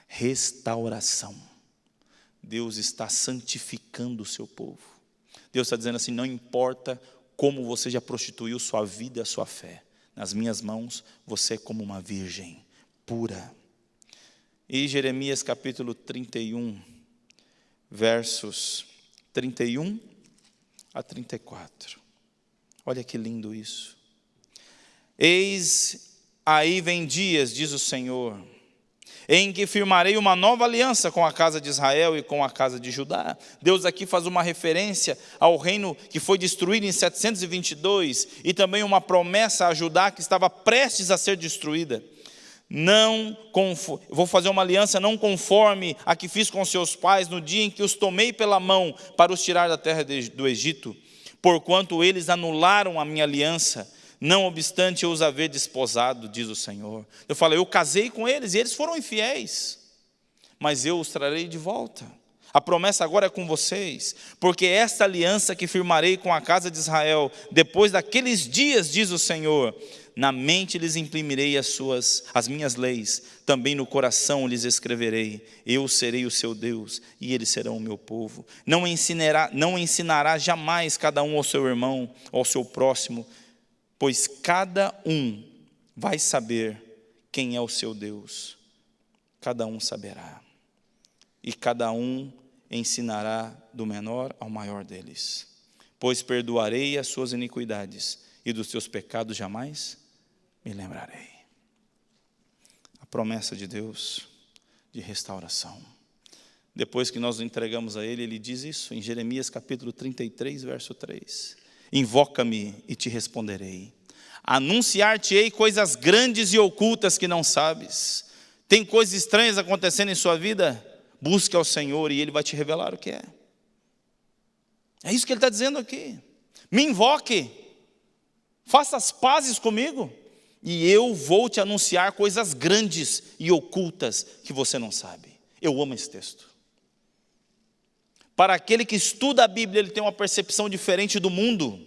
Restauração. Deus está santificando o seu povo. Deus está dizendo assim, não importa como você já prostituiu sua vida e a sua fé, nas minhas mãos você é como uma virgem pura. E Jeremias capítulo 31, versos 31 a 34. Olha que lindo isso. Eis aí vem dias, diz o Senhor, em que firmarei uma nova aliança com a casa de Israel e com a casa de Judá. Deus aqui faz uma referência ao reino que foi destruído em 722 e também uma promessa a Judá que estava prestes a ser destruída. Vou fazer uma aliança não conforme a que fiz com seus pais no dia em que os tomei pela mão para os tirar da terra do Egito, porquanto eles anularam a minha aliança, não obstante eu os haver desposado, diz o Senhor. Eu falo, eu casei com eles e eles foram infiéis, mas eu os trarei de volta. A promessa agora é com vocês, porque esta aliança que firmarei com a casa de Israel, depois daqueles dias, diz o Senhor, na mente lhes imprimirei as minhas leis, também no coração lhes escreverei, eu serei o seu Deus, e eles serão o meu povo. Não ensinará jamais cada um ao seu irmão, ao seu próximo, pois cada um vai saber quem é o seu Deus. Cada um saberá. E cada um ensinará do menor ao maior deles. Pois perdoarei as suas iniquidades, e dos seus pecados jamais me lembrarei. A promessa de Deus de restauração. Depois que nós o entregamos a Ele, Ele diz isso em Jeremias capítulo 33, verso 3. Invoca-me e te responderei. Anunciar-te-ei coisas grandes e ocultas que não sabes. Tem coisas estranhas acontecendo em sua vida? Busque ao Senhor e Ele vai te revelar o que é. É isso que Ele está dizendo aqui. Me invoque. Faça as pazes comigo. E eu vou te anunciar coisas grandes e ocultas que você não sabe. Eu amo esse texto. Para aquele que estuda a Bíblia, ele tem uma percepção diferente do mundo,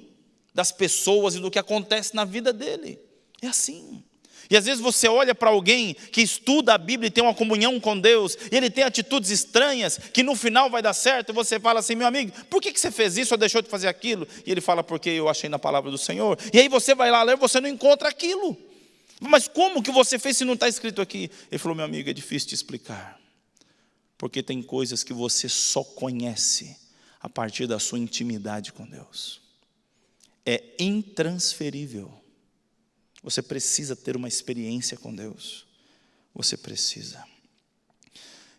das pessoas e do que acontece na vida dele. É assim. E às vezes você olha para alguém que estuda a Bíblia e tem uma comunhão com Deus, e ele tem atitudes estranhas, que no final vai dar certo, e você fala assim, meu amigo, por que você fez isso ou deixou de fazer aquilo? E ele fala, porque eu achei na palavra do Senhor. E aí você vai lá ler, você não encontra aquilo. Mas como que você fez se não está escrito aqui? Ele falou, meu amigo, é difícil de explicar. Porque tem coisas que você só conhece a partir da sua intimidade com Deus. É intransferível. Você precisa ter uma experiência com Deus. Você precisa.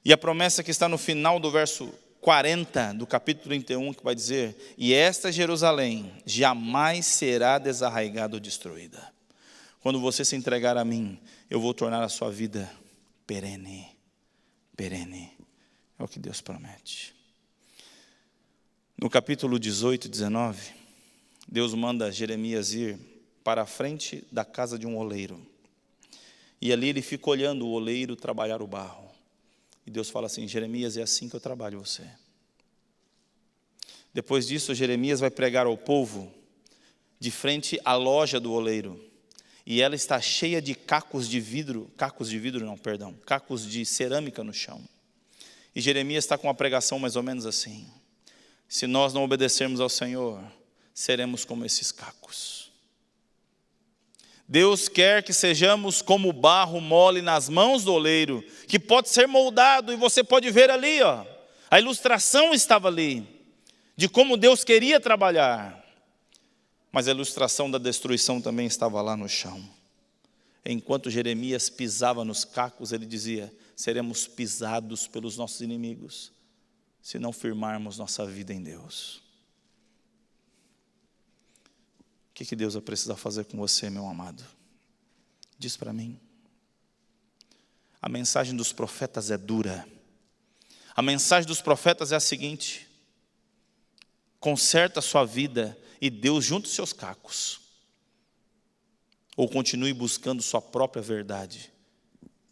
E a promessa que está no final do verso 40 do capítulo 31, que vai dizer, e esta Jerusalém jamais será desarraigada ou destruída. Quando você se entregar a mim, eu vou tornar a sua vida perene. Perene. É o que Deus promete. No capítulo 18, 19, Deus manda Jeremias ir para a frente da casa de um oleiro. E ali ele fica olhando o oleiro trabalhar o barro. E Deus fala assim, Jeremias, é assim que eu trabalho você. Depois disso, Jeremias vai pregar ao povo de frente à loja do oleiro. e ela está cheia de cacos de cerâmica no chão. E Jeremias está com uma pregação mais ou menos assim: se nós não obedecermos ao Senhor, seremos como esses cacos. Deus quer que sejamos como barro mole nas mãos do oleiro, que pode ser moldado, e você pode ver ali, ó, a ilustração estava ali, de como Deus queria trabalhar. Mas a ilustração da destruição também estava lá no chão. Enquanto Jeremias pisava nos cacos, ele dizia: seremos pisados pelos nossos inimigos, se não firmarmos nossa vida em Deus. O que Deus vai precisar fazer com você, meu amado? Diz para mim. A mensagem dos profetas é dura. A mensagem dos profetas é a seguinte: conserta a sua vida e Deus junta os seus cacos, ou continue buscando sua própria verdade,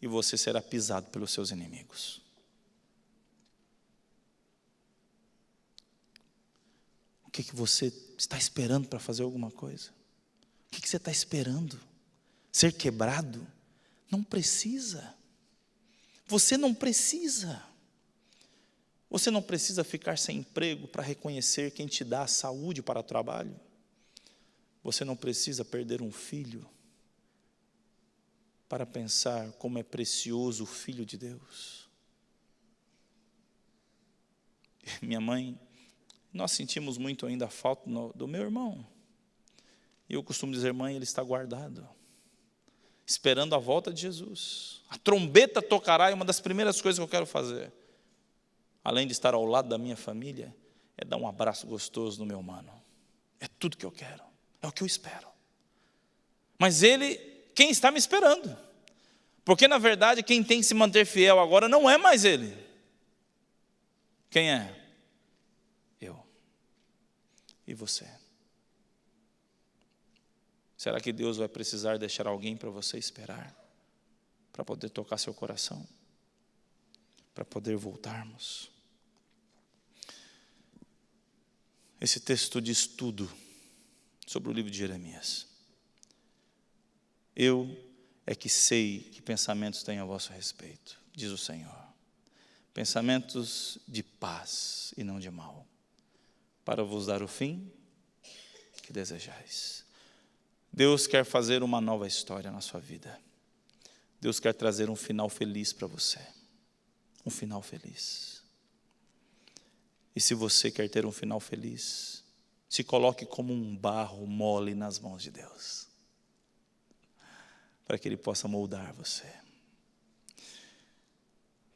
e você será pisado pelos seus inimigos. O que você está esperando para fazer alguma coisa? O que você está esperando? Ser quebrado? Não precisa. Você não precisa. Você não precisa ficar sem emprego para reconhecer quem te dá a saúde para o trabalho. Você não precisa perder um filho para pensar como é precioso o Filho de Deus. Minha mãe, nós sentimos muito ainda a falta do meu irmão. E eu costumo dizer: mãe, ele está guardado, esperando a volta de Jesus. A trombeta tocará, e uma das primeiras coisas que eu quero fazer, além de estar ao lado da minha família, é dar um abraço gostoso no meu mano. É tudo que eu quero, é o que eu espero. Mas ele, quem está me esperando? Porque na verdade quem tem que se manter fiel agora não é mais ele. Quem é? Eu e você. Será que Deus vai precisar deixar alguém para você esperar, para poder tocar seu coração, para poder voltarmos? Esse texto diz tudo sobre o livro de Jeremias. Eu é que sei que pensamentos tenho a vosso respeito, diz o Senhor. Pensamentos de paz e não de mal, para vos dar o fim que desejais. Deus quer fazer uma nova história na sua vida. Deus quer trazer um final feliz para você. Um final feliz. E se você quer ter um final feliz, se coloque como um barro mole nas mãos de Deus, para que Ele possa moldar você.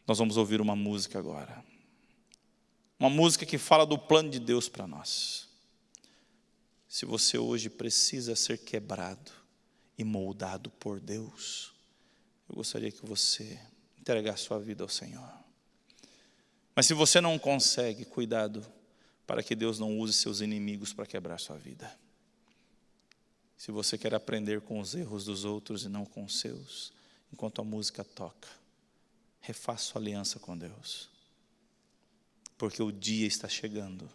Nós vamos ouvir uma música agora. Uma música que fala do plano de Deus para nós. Se você hoje precisa ser quebrado e moldado por Deus, eu gostaria que você entregasse sua vida ao Senhor. Mas se você não consegue, cuidado para que Deus não use seus inimigos para quebrar sua vida. Se você quer aprender com os erros dos outros e não com os seus, enquanto a música toca, refaça sua aliança com Deus. Porque o dia está chegando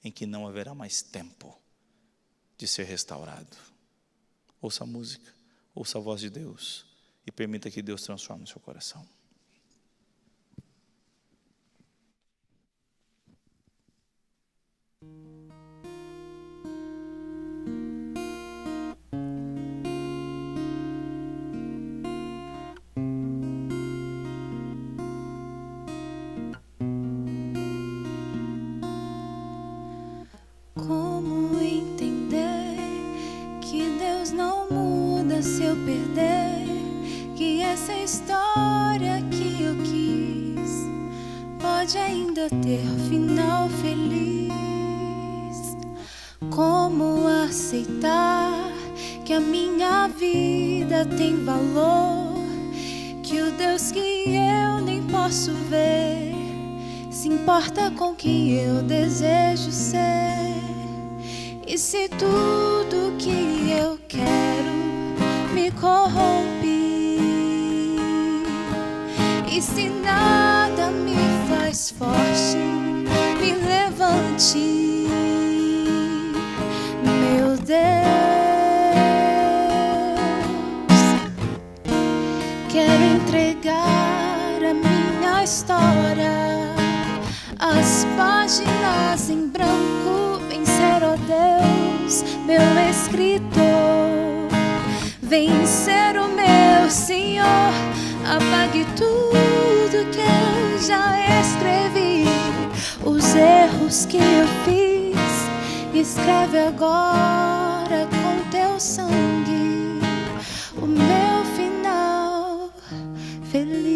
em que não haverá mais tempo de ser restaurado. Ouça a música, ouça a voz de Deus e permita que Deus transforme o seu coração. Como entender que Deus não muda se eu perder? Que essa história que eu quis pode ainda ter final feliz. Como aceitar que a minha vida tem valor? Que o Deus que eu nem posso ver se importa com o que eu desejo ser. E se tudo que eu quero me corrompe, e se nada me faz forte, me levante, meu Deus, entregar a minha história, as páginas em branco. Vem ser, ó Deus, meu escritor. Vem ser o meu Senhor. Apague tudo que eu já escrevi, os erros que eu fiz. Escreve agora com teu sangue o meu final feliz.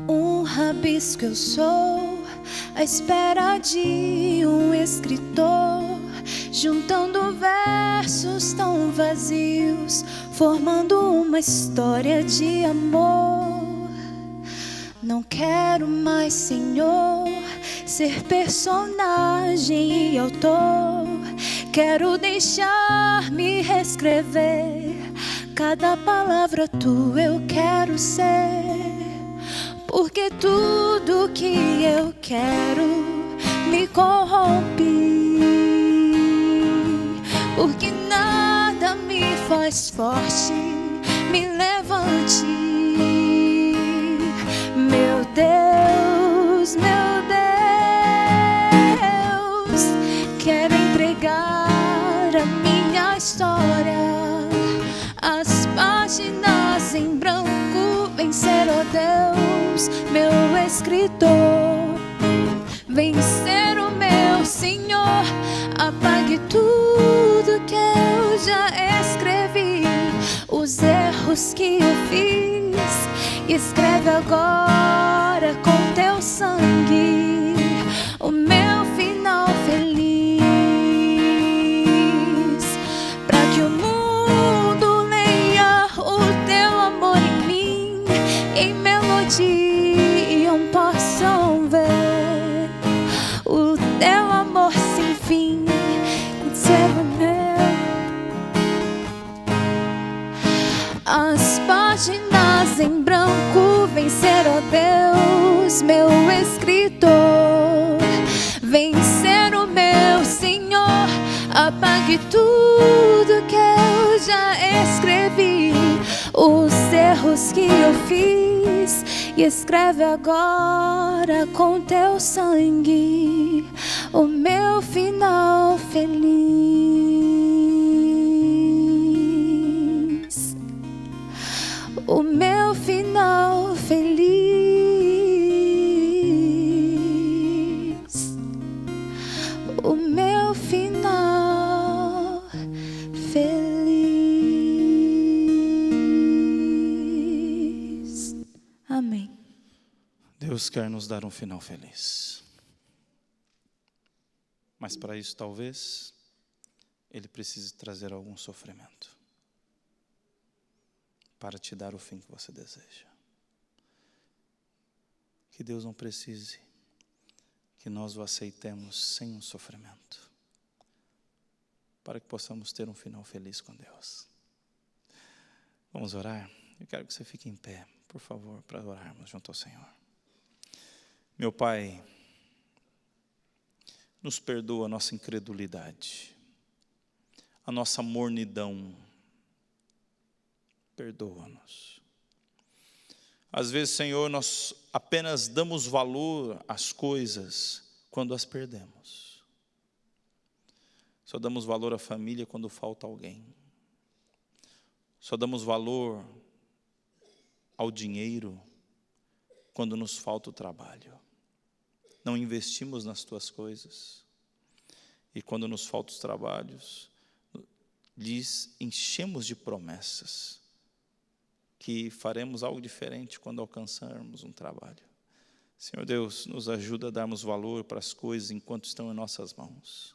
Um rabisco eu sou, à espera de um escritor, juntando versos tão vazios, formando uma história de amor. Não quero mais, Senhor, ser personagem e autor. Quero deixar-me reescrever cada palavra tua. Eu quero ser, porque tudo que eu quero me corrompe, porque nada me faz forte, me levante. Meu Deus, quero entregar a minha história, as páginas em branco. Vem ser, ó Deus, meu escritor. Vem ser o meu Senhor. Apague tudo que eu já escrevi, os erros que eu fiz. Escreve agora com teu sangue o meu final feliz, para que o mundo leia o teu amor em mim, em melodia possam ver o teu amor sem fim. Ser o meu, as páginas em branco. Vem ser, ó Deus, meu escritor. Vem ser o meu Senhor. Apague tudo que eu já escrevi, os erros que eu fiz. E escreve agora com teu sangue o meu final feliz, o meu final feliz, o meu final feliz. Amém. Deus quer nos dar um final feliz. Mas para isso, talvez, Ele precise trazer algum sofrimento para te dar o fim que você deseja. Que Deus não precise que nós o aceitemos sem um sofrimento, para que possamos ter um final feliz com Deus. Vamos orar? Eu quero que você fique em pé, por favor, para orarmos junto ao Senhor. Meu Pai, nos perdoa a nossa incredulidade, a nossa mornidão. Perdoa-nos. Às vezes, Senhor, nós apenas damos valor às coisas quando as perdemos. Só damos valor à família quando falta alguém. Só damos valor ao dinheiro quando nos falta o trabalho. Não investimos nas tuas coisas. E quando nos faltam os trabalhos, lhes enchemos de promessas que faremos algo diferente quando alcançarmos um trabalho. Senhor Deus, nos ajuda a darmos valor para as coisas enquanto estão em nossas mãos.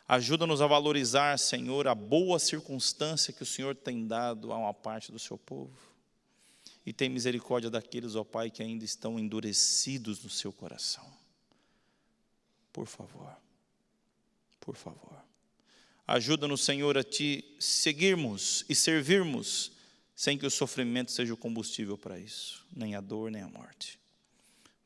Ajuda-nos a valorizar, Senhor, a boa circunstância que o Senhor tem dado a uma parte do seu povo. E tem misericórdia daqueles, ó Pai, que ainda estão endurecidos no seu coração. Por favor, por favor. Ajuda-nos, Senhor, a Te seguirmos e servirmos sem que o sofrimento seja o combustível para isso, nem a dor, nem a morte.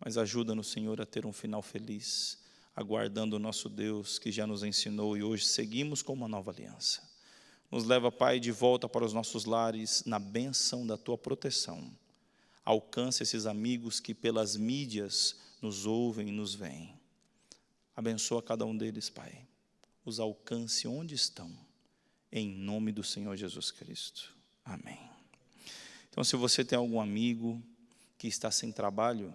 Mas ajuda-nos, Senhor, a ter um final feliz, aguardando o nosso Deus que já nos ensinou e hoje seguimos com uma nova aliança. Nos leva, Pai, de volta para os nossos lares na bênção da Tua proteção. Alcance esses amigos que pelas mídias nos ouvem e nos veem. Abençoa cada um deles, Pai. Os alcance onde estão, em nome do Senhor Jesus Cristo. Amém. Então, se você tem algum amigo que está sem trabalho,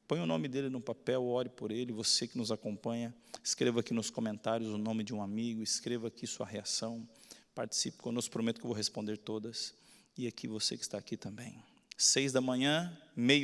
põe o nome dele no papel, ore por ele. Você que nos acompanha, escreva aqui nos comentários o nome de um amigo, escreva aqui sua reação, participe conosco, prometo que eu vou responder todas. E aqui você que está aqui também. 6 da manhã, meio